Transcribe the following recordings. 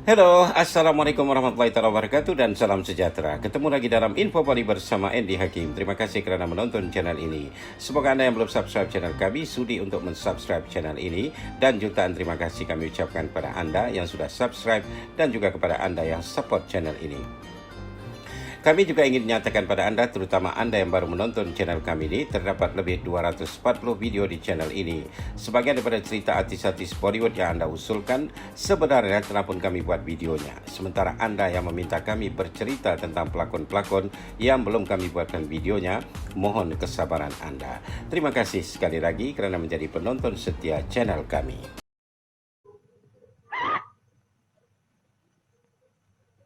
Halo, Assalamualaikum warahmatullahi wabarakatuh dan salam sejahtera. Ketemu lagi dalam Info Bali bersama Andy Hakim. Terima kasih kerana menonton channel ini. Semoga Anda yang belum subscribe channel kami sudi untuk mensubscribe channel ini. Dan jutaan terima kasih kami ucapkan kepada Anda yang sudah subscribe dan juga kepada Anda yang support channel ini. Kami juga ingin menyatakan pada Anda, terutama Anda yang baru menonton channel kami ini, terdapat lebih 240 video di channel ini. Sebagian daripada cerita artis-artis Bollywood yang Anda usulkan, sebenarnya telah pun kami buat videonya. Sementara Anda yang meminta kami bercerita tentang pelakon-pelakon yang belum kami buatkan videonya, mohon kesabaran Anda. Terima kasih sekali lagi kerana menjadi penonton setia channel kami.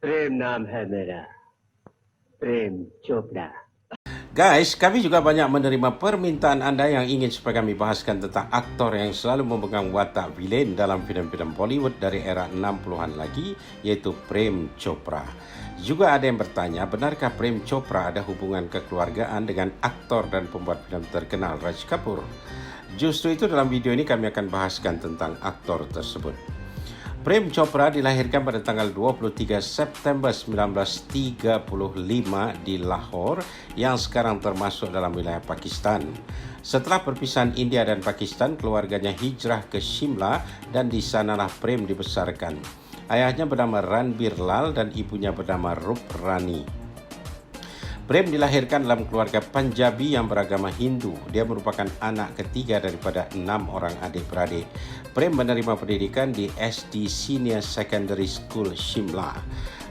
प्रेम नाम है मेरा प्रेम Chopra. Guys, kami juga banyak menerima permintaan anda yang ingin supaya kami bahaskan tentang aktor yang selalu memegang watak villain dalam filem-filem Bollywood dari era 60-an lagi, iaitu Prem Chopra. Juga ada yang bertanya, benarkah Prem Chopra ada hubungan kekeluargaan dengan aktor dan pembuat filem terkenal Raj Kapoor? Justru itu dalam video ini kami akan bahaskan tentang aktor tersebut. Prem Chopra dilahirkan pada tanggal 23 September 1935 di Lahore yang sekarang termasuk dalam wilayah Pakistan. Setelah perpisahan India dan Pakistan, keluarganya hijrah ke Shimla dan di sanalah Prem dibesarkan. Ayahnya bernama Ranbir Lal dan ibunya bernama Rup Rani. Prem dilahirkan dalam keluarga Punjabi yang beragama Hindu. Dia merupakan anak ketiga daripada 6 orang adik-beradik. Prem menerima pendidikan di SD Senior Secondary School Shimla.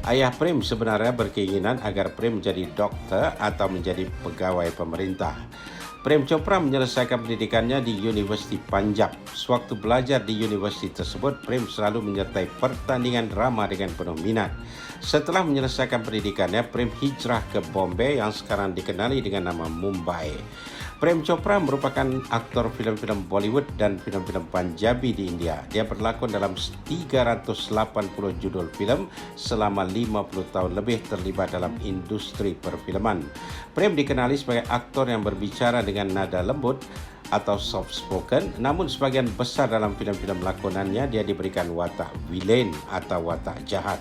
Ayah Prem sebenarnya berkeinginan agar Prem menjadi doktor atau menjadi pegawai pemerintah. Prem Chopra menyelesaikan pendidikannya di Universiti Punjab. Sewaktu belajar di universiti tersebut, Prem selalu menyertai pertandingan drama dengan penuh minat. Setelah menyelesaikan pendidikannya, Prem hijrah ke Bombay yang sekarang dikenali dengan nama Mumbai. Prem Chopra merupakan aktor filem-filem Bollywood dan filem-filem Punjabi di India. Dia berlakon dalam 380 judul filem selama 50 tahun lebih terlibat dalam industri perfilman. Prem dikenali sebagai aktor yang berbicara dengan nada lembut atau soft spoken, namun sebagian besar dalam filem-filem lakonannya dia diberikan watak villain atau watak jahat.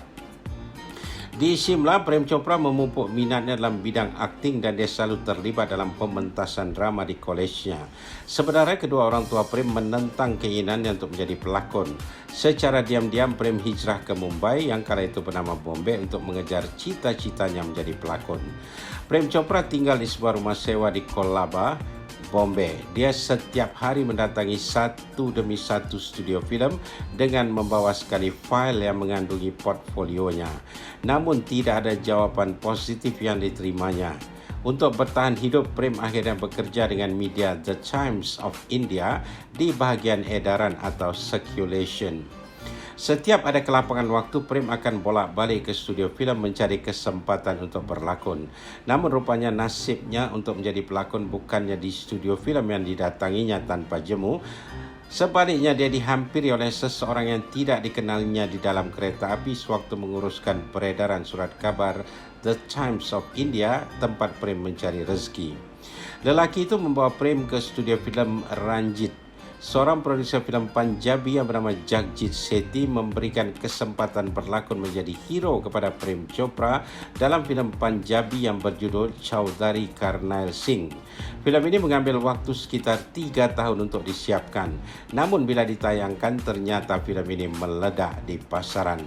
Di Shimla, Prem Chopra memupuk minatnya dalam bidang akting dan dia selalu terlibat dalam pementasan drama di kolejnya. Sebenarnya kedua orang tua Prem menentang keinginannya untuk menjadi pelakon. Secara diam-diam Prem hijrah ke Mumbai yang kala itu bernama Bombay untuk mengejar cita-citanya menjadi pelakon. Prem Chopra tinggal di sebuah rumah sewa di Colaba, Bombay. Dia setiap hari mendatangi satu demi satu studio filem dengan membawa sekali fail yang mengandungi portfolionya. Namun tidak ada jawapan positif yang diterimanya. Untuk bertahan hidup, Prem akhirnya bekerja dengan media The Times of India di bahagian edaran atau circulation. Setiap ada kelapangan waktu, Prem akan bolak-balik ke studio filem mencari kesempatan untuk berlakon. Namun rupanya nasibnya untuk menjadi pelakon bukannya di studio filem yang didatanginya tanpa jemu. Sebaliknya dia dihampiri oleh seseorang yang tidak dikenalinya di dalam kereta api sewaktu menguruskan peredaran surat kabar The Times of India tempat Prem mencari rezeki. Lelaki itu membawa Prem ke studio filem Ranjit. Seorang produser filem Punjabi yang bernama Jagjit Sethi memberikan kesempatan berlakon menjadi hero kepada Prem Chopra dalam filem Punjabi yang berjudul Chaudhary Karnail Singh. Filem ini mengambil waktu sekitar 3 tahun untuk disiapkan. Namun bila ditayangkan, ternyata filem ini meledak di pasaran.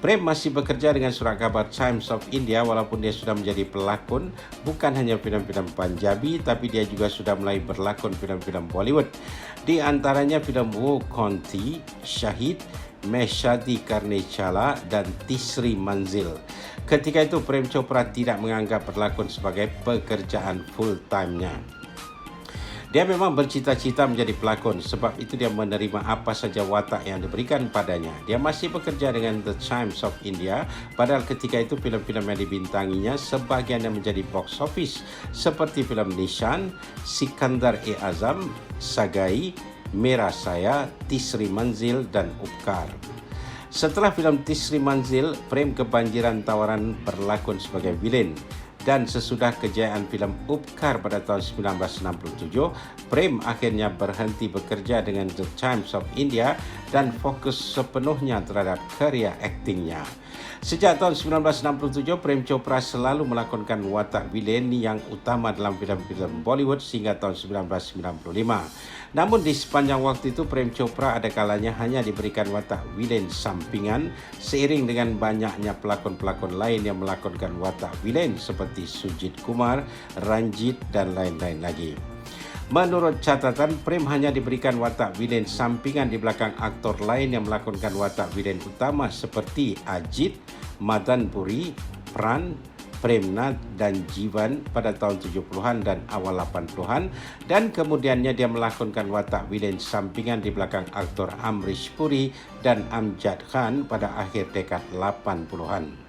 Prem masih bekerja dengan surat kabar Times of India walaupun dia sudah menjadi pelakon bukan hanya filem-filem Punjabi tapi dia juga sudah mulai berlakon filem-filem Bollywood. Di antaranya filem Wo Conti, Shahid, Main Shadi Karne Chala dan Tisri Manzil. Ketika itu Prem Chopra tidak menganggap berlakon sebagai pekerjaan full-time-nya. Dia memang bercita-cita menjadi pelakon, sebab itu dia menerima apa saja watak yang diberikan padanya. Dia masih bekerja dengan The Times of India, padahal ketika itu filem-filem yang dibintanginya sebagian yang menjadi box office, seperti filem Nishan, Sikandar-e-Azam, Sagai, Mera Saya, Tisri Manzil dan Upkar. Setelah filem Tisri Manzil, Prem kebanjiran tawaran berlakon sebagai villain. Dan sesudah kejayaan filem Upkar pada tahun 1967, Prem akhirnya berhenti bekerja dengan The Times of India dan fokus sepenuhnya terhadap karya aktingnya. Sejak tahun 1967, Prem Chopra selalu melakonkan watak vilen yang utama dalam filem-filem Bollywood sehingga tahun 1995. Namun di sepanjang waktu itu, Prem Chopra ada kalanya hanya diberikan watak vilen sampingan seiring dengan banyaknya pelakon-pelakon lain yang melakonkan watak vilen seperti Sujit Kumar, Ranjit dan lain-lain lagi. Menurut catatan, Prem hanya diberikan watak vilen sampingan di belakang aktor lain yang melakonkan watak vilen utama seperti Ajit, Madan Puri, Pran, Prem Nath dan Jivan pada tahun 70-an dan awal 80-an, dan kemudiannya dia melakonkan watak vilen sampingan di belakang aktor Amrish Puri dan Amjad Khan pada akhir dekad 80-an.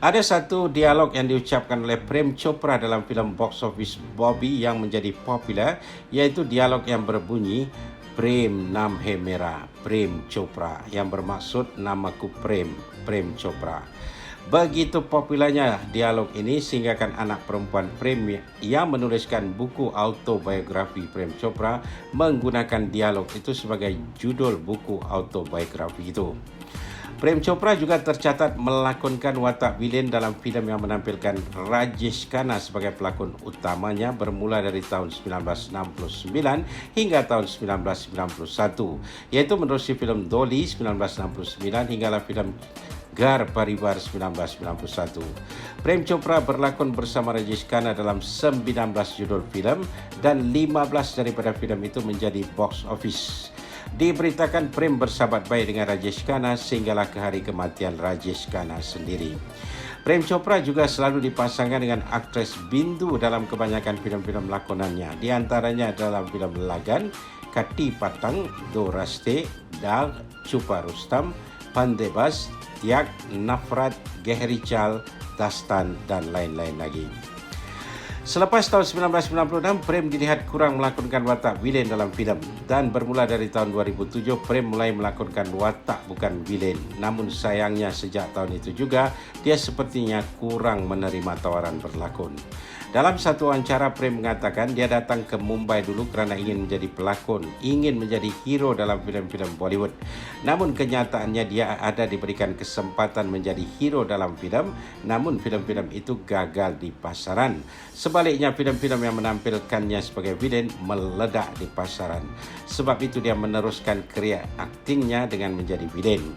Ada satu dialog yang diucapkan oleh Prem Chopra dalam filem box office Bobby yang menjadi popular, iaitu dialog yang berbunyi Prem Naam Hai Mera, Prem Chopra, yang bermaksud namaku Prem, Prem Chopra. Begitu popularnya dialog ini sehingga anak perempuan Prem yang menuliskan buku autobiografi Prem Chopra menggunakan dialog itu sebagai judul buku autobiografi itu. Prem Chopra juga tercatat melakonkan watak vilen dalam filem yang menampilkan Rajesh Khanna sebagai pelakon utamanya bermula dari tahun 1969 hingga tahun 1991, iaitu menerusi filem Dolly 1969 hinggalah filem Ghar Parivar 1991. Prem Chopra berlakon bersama Rajesh Khanna dalam 19 judul filem dan 15 daripada filem itu menjadi box office. Diberitakan Prem bersahabat baik dengan Rajesh Khanna sehinggalah ke hari kematian Rajesh Khanna sendiri. Prem Chopra juga selalu dipasangkan dengan aktris Bindu dalam kebanyakan filem-filem lakonannya. Di antaranya dalam filem Lagan, Katti Patang, Do Raste, Daag, Chupa Rustam, Pandebas, Tiag, Nafrat, Gehri Chal, Dastan dan lain-lain lagi. Selepas tahun 1996, Prem dilihat kurang melakonkan watak vilen dalam filem, dan bermula dari tahun 2007, Prem mulai melakonkan watak bukan vilen. Namun sayangnya sejak tahun itu juga, dia sepertinya kurang menerima tawaran berlakon. Dalam satu wawancara, Prem mengatakan dia datang ke Mumbai dulu kerana ingin menjadi pelakon, ingin menjadi hero dalam filem-filem Bollywood. Namun kenyataannya dia ada diberikan kesempatan menjadi hero dalam filem, namun filem-filem itu gagal di pasaran. Sebaliknya, filem-filem yang menampilkannya sebagai vilen meledak di pasaran. Sebab itu dia meneruskan karya aktingnya dengan menjadi vilen.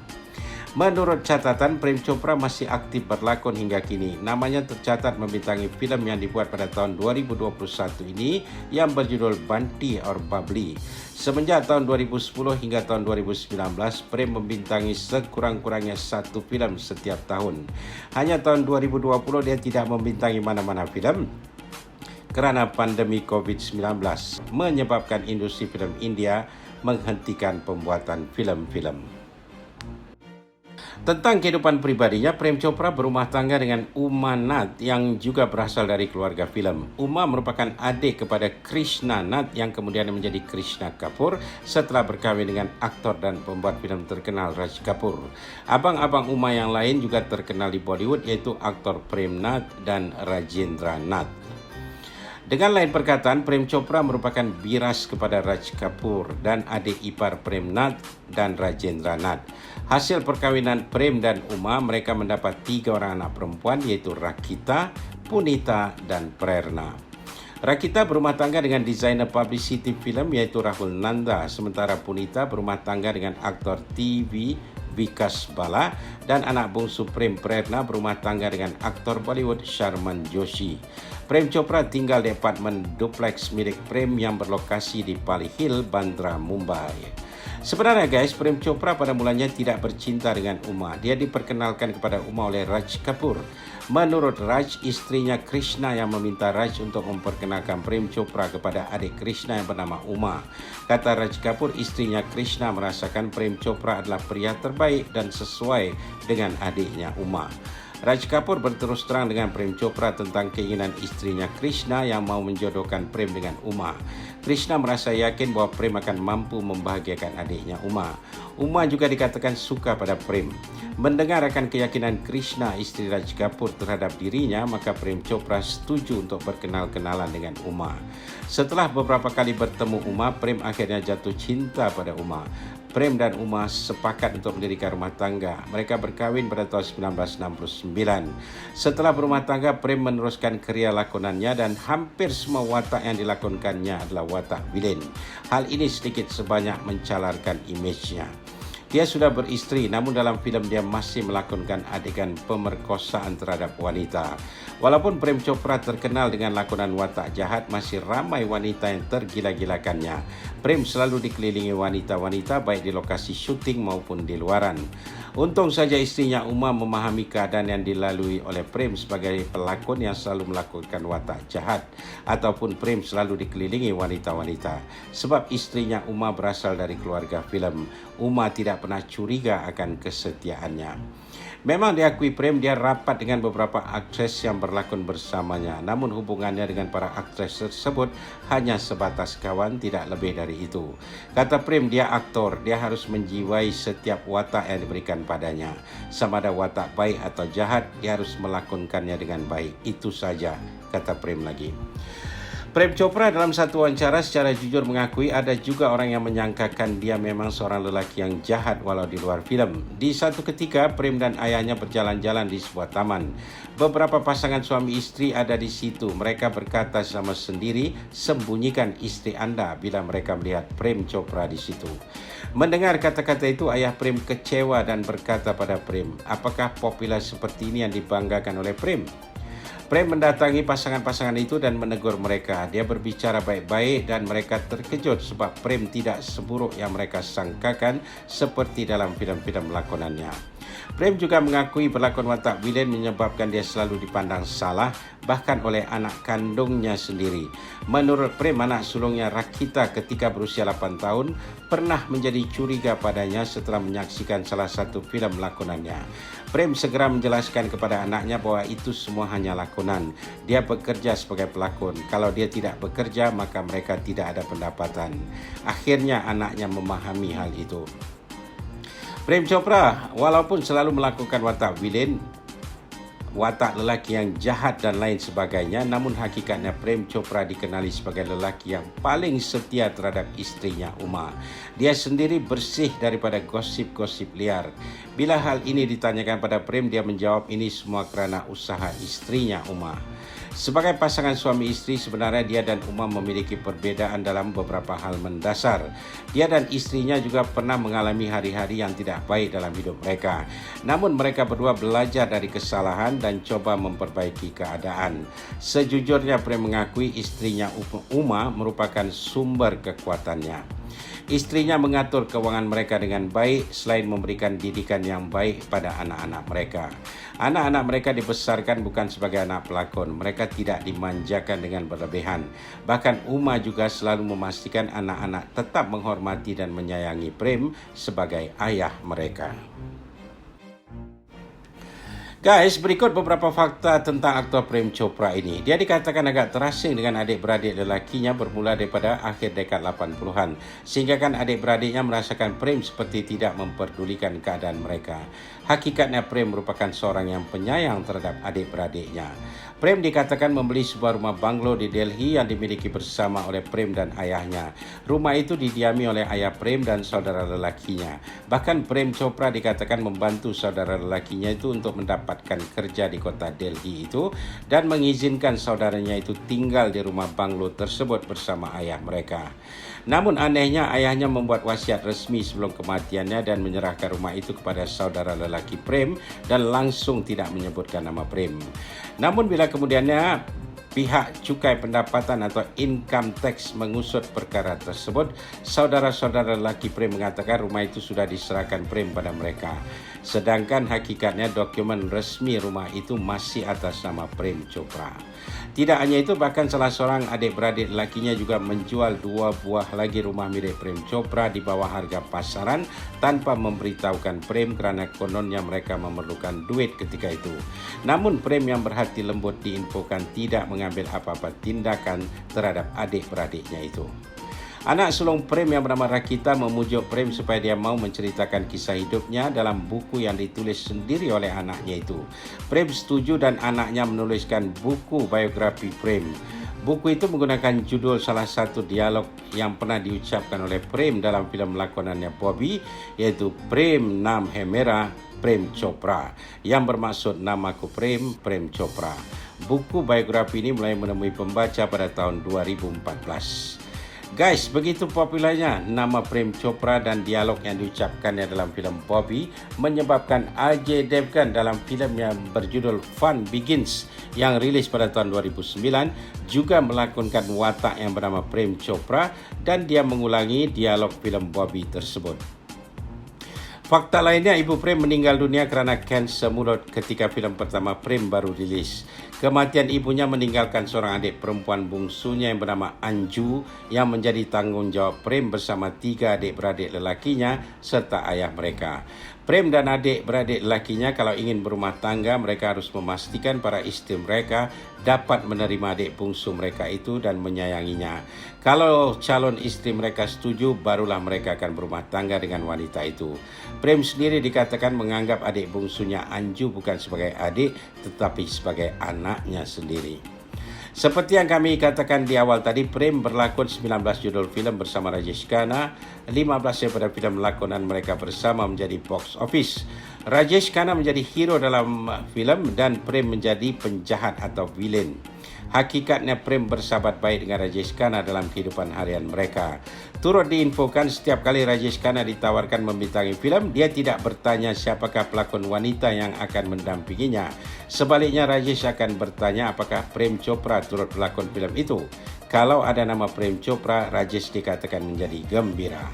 Menurut catatan, Prem Chopra masih aktif berlakon hingga kini. Namanya tercatat membintangi filem yang dibuat pada tahun 2021 ini yang berjudul Banti or Babli. Semenjak tahun 2010 hingga tahun 2019, Prem membintangi sekurang-kurangnya satu filem setiap tahun. Hanya tahun 2020 dia tidak membintangi mana-mana filem kerana pandemi COVID-19 menyebabkan industri filem India menghentikan pembuatan filem-filem. Tentang kehidupan pribadinya, Prem Chopra berumah tangga dengan Uma Nath yang juga berasal dari keluarga filem. Uma merupakan adik kepada Krishna Nath yang kemudian menjadi Krishna Kapoor setelah berkahwin dengan aktor dan pembuat filem terkenal Raj Kapoor. Abang-abang Uma yang lain juga terkenal di Bollywood, yaitu aktor Prem Nath dan Rajendra Nath. Dengan lain perkataan, Prem Chopra merupakan biras kepada Raj Kapoor dan adik ipar Prem Nath dan Rajendra Nath. Hasil perkahwinan Prem dan Uma, mereka mendapat 3 orang anak perempuan, iaitu Rakita, Punita dan Prerna. Rakita berumah tangga dengan desainer publicity filem iaitu Rahul Nanda, sementara Punita berumah tangga dengan aktor TV Vikas Bala dan anak bungsu Prem, Prerna, berumah tangga dengan aktor Bollywood Sharman Joshi. Prem Chopra tinggal di apartmen duplex milik Prem yang berlokasi di Pali Hill, Bandra, Mumbai. Sebenarnya guys, Prem Chopra pada mulanya tidak bercinta dengan Uma. Dia diperkenalkan kepada Uma oleh Raj Kapoor. Menurut Raj, istrinya Krishna yang meminta Raj untuk memperkenalkan Prem Chopra kepada adik Krishna yang bernama Uma. Kata Raj Kapoor, istrinya Krishna merasakan Prem Chopra adalah pria terbaik dan sesuai dengan adiknya Uma. Raj Kapoor berterus terang dengan Prem Chopra tentang keinginan isterinya Krishna yang mau menjodohkan Prem dengan Uma. Krishna merasa yakin bahwa Prem akan mampu membahagiakan adiknya Uma. Uma juga dikatakan suka pada Prem. Mendengar akan keyakinan Krishna, isteri Raj Kapoor terhadap dirinya, maka Prem Chopra setuju untuk berkenal-kenalan dengan Uma. Setelah beberapa kali bertemu Uma, Prem akhirnya jatuh cinta pada Uma. Prem dan Uma sepakat untuk mendirikan rumah tangga. Mereka berkahwin pada tahun 1969. Setelah berumah tangga, Prem meneruskan karya lakonannya dan hampir semua watak yang dilakonkannya adalah watak vilen. Hal ini sedikit sebanyak mencalarkan imejnya. Dia sudah beristeri, namun dalam filem dia masih melakonkan adegan pemerkosaan terhadap wanita. Walaupun Prem Chopra terkenal dengan lakonan watak jahat, masih ramai wanita yang tergila-gilakannya. Prem selalu dikelilingi wanita-wanita baik di lokasi syuting maupun di luaran. Untung saja istrinya Uma memahami keadaan yang dilalui oleh Prem sebagai pelakon yang selalu melakukan watak jahat, ataupun Prem selalu dikelilingi wanita-wanita. Sebab istrinya Uma berasal dari keluarga filem, Uma tidak pernah curiga akan kesetiaannya. Memang diakui Prem dia rapat dengan beberapa aktris yang berlakon bersamanya, namun hubungannya dengan para aktris tersebut hanya sebatas kawan, tidak lebih dari itu. Kata Prem, dia aktor, dia harus menjiwai setiap watak yang diberikan padanya. Sama ada watak baik atau jahat, dia harus melakonkannya dengan baik. Itu saja, kata Prem lagi. Prem Chopra dalam satu wawancara secara jujur mengakui ada juga orang yang menyangkakan dia memang seorang lelaki yang jahat walau di luar filem. Di satu ketika, Prem dan ayahnya berjalan-jalan di sebuah taman. Beberapa pasangan suami istri ada di situ. Mereka berkata sama sendiri, sembunyikan istri Anda bila mereka melihat Prem Chopra di situ. Mendengar kata-kata itu, ayah Prem kecewa dan berkata pada Prem, apakah populer seperti ini yang dibanggakan oleh Prem? Prem mendatangi pasangan-pasangan itu dan menegur mereka. Dia berbicara baik-baik dan mereka terkejut sebab Prem tidak seburuk yang mereka sangkakan seperti dalam filem-filem lakonannya. Prem juga mengakui berlakon watak vilen menyebabkan dia selalu dipandang salah, bahkan oleh anak kandungnya sendiri. Menurut Prem, anak sulungnya Rakita ketika berusia 8 tahun pernah menjadi curiga padanya setelah menyaksikan salah satu filem lakonannya. Prem segera menjelaskan kepada anaknya bahwa itu semua hanya lakonan. Dia bekerja sebagai pelakon. Kalau dia tidak bekerja, maka mereka tidak ada pendapatan. Akhirnya anaknya memahami hal itu. Prem Chopra walaupun selalu melakukan watak vilen, watak lelaki yang jahat dan lain sebagainya, namun hakikatnya Prem Chopra dikenali sebagai lelaki yang paling setia terhadap istrinya Uma. Dia sendiri bersih daripada gosip-gosip liar. Bila hal ini ditanyakan pada Prem, dia menjawab ini semua kerana usaha istrinya Uma. Sebagai pasangan suami istri, sebenarnya dia dan Uma memiliki perbedaan dalam beberapa hal mendasar. Dia dan istrinya juga pernah mengalami hari-hari yang tidak baik dalam hidup mereka. Namun mereka berdua belajar dari kesalahan dan coba memperbaiki keadaan. Sejujurnya Prem mengakui istrinya Uma merupakan sumber kekuatannya. Istrinya mengatur keuangan mereka dengan baik selain memberikan didikan yang baik pada anak-anak mereka. Anak-anak mereka dibesarkan bukan sebagai anak pelakon. Mereka tidak dimanjakan dengan berlebihan. Bahkan Uma juga selalu memastikan anak-anak tetap menghormati dan menyayangi Prem sebagai ayah mereka. Guys, berikut beberapa fakta tentang aktor Prem Chopra ini. Dia dikatakan agak terasing dengan adik-beradik lelakinya bermula daripada akhir dekad 80-an. Sehingga kan adik-beradiknya merasakan Prem seperti tidak memperdulikan keadaan mereka. Hakikatnya Prem merupakan seorang yang penyayang terhadap adik-beradiknya. Prem dikatakan membeli sebuah rumah banglo di Delhi yang dimiliki bersama oleh Prem dan ayahnya. Rumah itu didiami oleh ayah Prem dan saudara lelakinya. Bahkan Prem Chopra dikatakan membantu saudara lelakinya itu untuk mendapatkan kerja di kota Delhi itu dan mengizinkan saudaranya itu tinggal di rumah banglo tersebut bersama ayah mereka. Namun anehnya ayahnya membuat wasiat resmi sebelum kematiannya dan menyerahkan rumah itu kepada saudara lelaki Prem dan langsung tidak menyebutkan nama Prem. Namun bila kemudiannya pihak cukai pendapatan atau income tax mengusut perkara tersebut, saudara-saudara lelaki Prem mengatakan rumah itu sudah diserahkan Prem pada mereka. Sedangkan hakikatnya dokumen resmi rumah itu masih atas nama Prem Chopra. Tidak hanya itu, bahkan salah seorang adik-beradik lelakinya juga menjual 2 buah lagi rumah milik Prem Chopra di bawah harga pasaran tanpa memberitahukan Prem kerana kononnya mereka memerlukan duit ketika itu. Namun Prem yang berhati lembut diinfokan tidak mengambil apa-apa tindakan terhadap adik-beradiknya itu. Anak sulung Prem yang bernama Rakita memujuk Prem supaya dia mau menceritakan kisah hidupnya dalam buku yang ditulis sendiri oleh anaknya itu. Prem setuju dan anaknya menuliskan buku biografi Prem. Buku itu menggunakan judul salah satu dialog yang pernah diucapkan oleh Prem dalam filem lakonannya Bobby, iaitu Prem Naam Hai Mera, Prem Chopra, yang bermaksud namaku Prem, Prem Chopra. Buku biografi ini mulai menemui pembaca pada tahun 2014. Guys, begitu populernya nama Prem Chopra dan dialog yang diucapkannya dalam filem Bobby menyebabkan Ajay Devgan dalam filem yang berjudul Fun Begins yang rilis pada tahun 2009 juga melakonkan watak yang bernama Prem Chopra dan dia mengulangi dialog filem Bobby tersebut. Fakta lainnya, Ibu Prem meninggal dunia kerana kanser mulut ketika filem pertama Prem baru rilis. Kematian ibunya meninggalkan seorang adik perempuan bungsunya yang bernama Anju yang menjadi tanggungjawab Prem bersama 3 adik-beradik lelakinya serta ayah mereka. Prem dan adik-beradik lelakinya kalau ingin berumah tangga, mereka harus memastikan para isteri mereka dapat menerima adik bungsu mereka itu dan menyayanginya. Kalau calon isteri mereka setuju, barulah mereka akan berumah tangga dengan wanita itu. Prem sendiri dikatakan menganggap adik bungsunya Anju bukan sebagai adik, tetapi sebagai anaknya sendiri. Seperti yang kami katakan di awal tadi, Prem berlakon 19 judul filem bersama Rajesh Khanna. 15 daripada filem lakonan mereka bersama menjadi box office. Rajesh Khanna menjadi hero dalam filem dan Prem menjadi penjahat atau villain. Hakikatnya Prem bersahabat baik dengan Rajesh Khanna dalam kehidupan harian mereka. Turut diinfokan setiap kali Rajesh Khanna ditawarkan membintangi filem, dia tidak bertanya siapakah pelakon wanita yang akan mendampinginya. Sebaliknya Rajesh akan bertanya apakah Prem Chopra turut pelakon filem itu. Kalau ada nama Prem Chopra, Rajesh dikatakan menjadi gembira.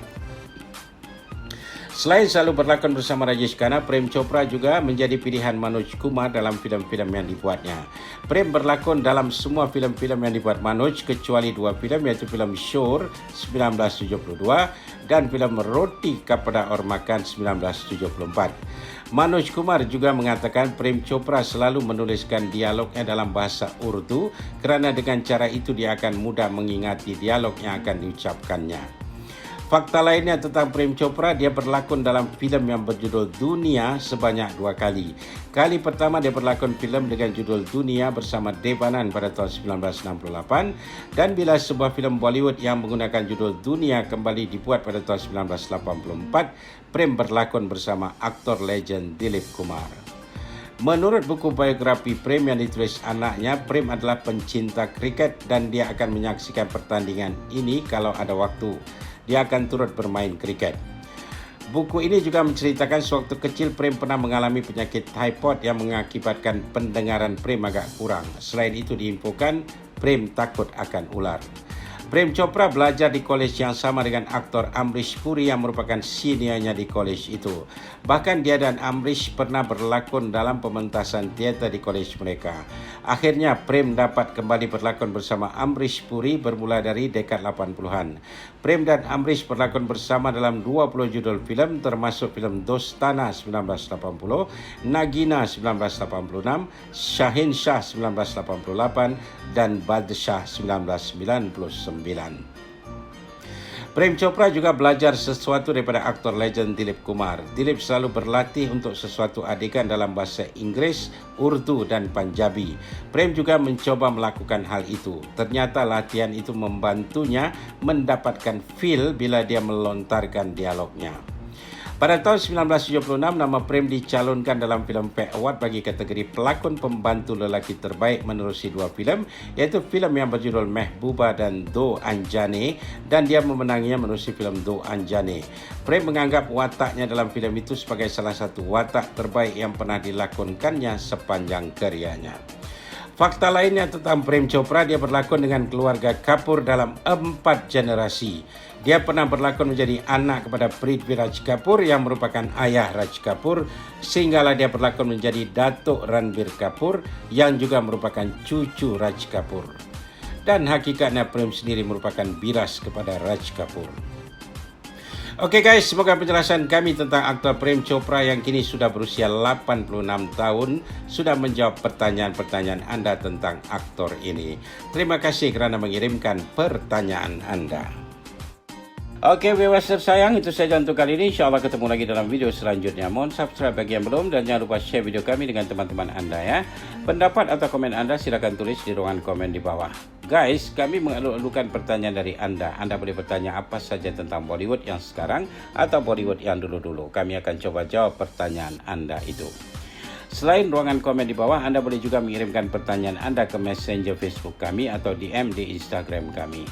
Selain selalu berlakon bersama Rajesh Khanna, Prem Chopra juga menjadi pilihan Manoj Kumar dalam filem-filem yang dibuatnya. Prem berlakon dalam semua filem-filem yang dibuat Manoj kecuali 2 filem, iaitu filem Shore 1972 dan filem Roti Kapada Aur Makan 1974. Manoj Kumar juga mengatakan Prem Chopra selalu menuliskan dialognya dalam bahasa Urdu kerana dengan cara itu dia akan mudah mengingati dialog yang akan diucapkannya. Fakta lainnya tentang Prem Chopra, dia berlakon dalam filem yang berjudul Dunia sebanyak 2 kali. Kali pertama dia berlakon filem dengan judul Dunia bersama Dev Anand pada tahun 1968 dan bila sebuah filem Bollywood yang menggunakan judul Dunia kembali dibuat pada tahun 1984, Prem berlakon bersama aktor legend Dilip Kumar. Menurut buku biografi Prem yang ditulis anaknya, Prem adalah pencinta kriket dan dia akan menyaksikan pertandingan ini kalau ada waktu. Dia akan turut bermain kriket. Buku ini juga menceritakan sewaktu kecil Prem pernah mengalami penyakit typhoid yang mengakibatkan pendengaran Prem agak kurang. Selain itu diinfokan Prem takut akan ular. Prem Chopra belajar di kolej yang sama dengan aktor Amrish Puri yang merupakan seniornya di kolej itu. Bahkan dia dan Amrish pernah berlakon dalam pementasan teater di kolej mereka. Akhirnya Prem dapat kembali berlakon bersama Amrish Puri bermula dari dekad 80-an. Prem dan Amrish berlakon bersama dalam 20 judul filem termasuk filem Dostana 1980, Nagina 1986, Shahin Shah 1988 dan Badshah 1999. Prem Chopra juga belajar sesuatu daripada aktor legend Dilip Kumar. Dilip selalu berlatih untuk sesuatu adegan dalam bahasa Inggeris, Urdu dan Punjabi. Prem juga mencoba melakukan hal itu. Ternyata latihan itu membantunya mendapatkan feel bila dia melontarkan dialognya. Pada tahun 1976, nama Prem dicalonkan dalam filem Pek Award bagi kategori pelakon pembantu lelaki terbaik menerusi 2 filem, iaitu filem yang berjudul Mehbooba dan Do Anjane, dan dia memenanginya menerusi filem Do Anjane. Prem menganggap wataknya dalam filem itu sebagai salah satu watak terbaik yang pernah dilakonkannya sepanjang karyanya. Fakta lainnya tentang Prem Chopra, dia berlakon dengan keluarga Kapoor dalam 4 generasi. Dia pernah berlakon menjadi anak kepada Prithviraj Kapoor yang merupakan ayah Raj Kapoor, sehinggalah dia berlakon menjadi Datuk Ranbir Kapoor yang juga merupakan cucu Raj Kapoor. Dan hakikatnya Prem sendiri merupakan biras kepada Raj Kapoor. Oke guys, semoga penjelasan kami tentang aktor Prem Chopra yang kini sudah berusia 86 tahun sudah menjawab pertanyaan-pertanyaan anda tentang aktor ini. Terima kasih kerana mengirimkan pertanyaan anda. Oke viewers tersayang, itu saja untuk kali ini. InsyaAllah ketemu lagi dalam video selanjutnya. Mohon subscribe bagi yang belum dan jangan lupa share video kami dengan teman-teman anda ya. Pendapat atau komen anda silakan tulis di ruangan komen di bawah. Guys, kami mengeluk-elukan pertanyaan dari anda. Anda boleh bertanya apa saja tentang Bollywood yang sekarang atau Bollywood yang dulu-dulu. Kami akan coba jawab pertanyaan anda itu. Selain ruangan komen di bawah, anda boleh juga mengirimkan pertanyaan anda ke Messenger Facebook kami atau DM di Instagram kami.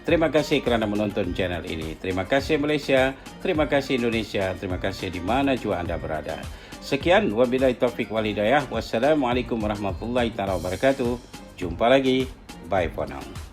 Terima kasih kerana menonton channel ini. Terima kasih Malaysia, terima kasih Indonesia, terima kasih di mana jua anda berada. Sekian, wabillahi taufiq wal hidayah. Wassalamualaikum warahmatullahi wabarakatuh. Jumpa lagi. Bye for now.